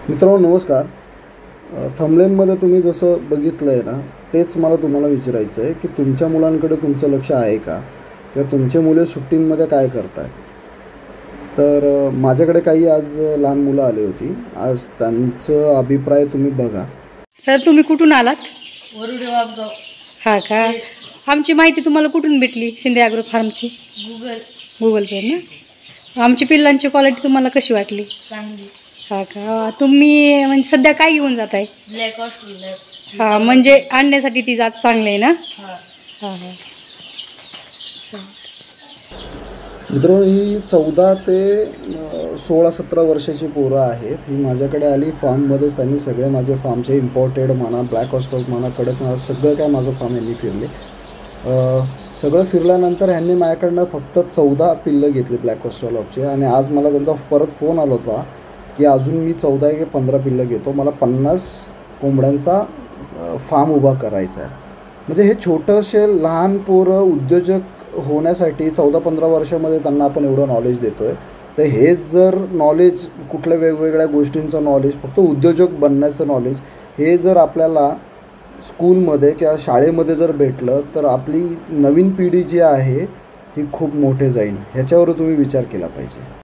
मित्रांनो नमस्कार. थंबनेलमध्ये तुम्ही जसं बघितलं आहे ना, तेच मला तुम्हाला विचारायचं आहे की तुमच्या मुलांकडे तुमचं लक्ष आहे का? किंवा तुमचे मुले सुट्टींमध्ये काय करत आहेत? तर माझ्याकडे काही आज लहान मुलं आली होती. आज त्यांचं अभिप्राय तुम्ही बघा. सर तुम्ही कुठून आलात? वरुडे वापगाव. हा का? आमची माहिती तुम्हाला कुठून भेटली? शिंदे ॲग्रो फार्मची गुगल पे ना. आमची पिल्लांची क्वालिटी तुम्हाला कशी वाटली? चांगली. हा का? तुम्ही म्हणजे सध्या काय घेऊन जात आहे? Black Australia. हां म्हणजे आणण्यासाठी ती जात चांगली आहे ना? हा. हां हां. मित्रांनो ही 14 ते 16-17 वर्षाची पोरं आहेत. ही माझ्याकडे आली फार्ममध्ये. त्यांनी सगळे माझे फार्मचे इम्पोर्टेड म्हणा, ब्लॅक ऑस्ट्रेलिया म्हणा, कडक म्हणा, सगळं काय माझं फार्म यांनी फिरले. सगळं फिरल्यानंतर ह्यांनी माझ्याकडनं फक्त 14 पिल्लं घेतली ब्लॅक ऑस्ट्रेलियाचे. आणि आज मला त्यांचा परत फोन आला होता की अजून मी 14 की 15 पिल्लं घेतो, मला 50 कोंबड्यांचा फार्म उभा करायचा आहे. म्हणजे हे छोटंसे लहान पोरं उद्योजक होण्यासाठी 14-15 वर्षामध्ये त्यांना आपण एवढं नॉलेज देतो आहे. तर हेच जर नॉलेज, कुठल्या वेगवेगळ्या गोष्टींचं नॉलेज, फक्त उद्योजक बनण्याचं नॉलेज, हे जर आपल्याला स्कूलमध्ये किंवा शाळेमध्ये जर भेटलं तर आपली नवीन पिढी जी आहे ही खूप मोठे जाईल. ह्याच्यावर तुम्ही विचार केला पाहिजे.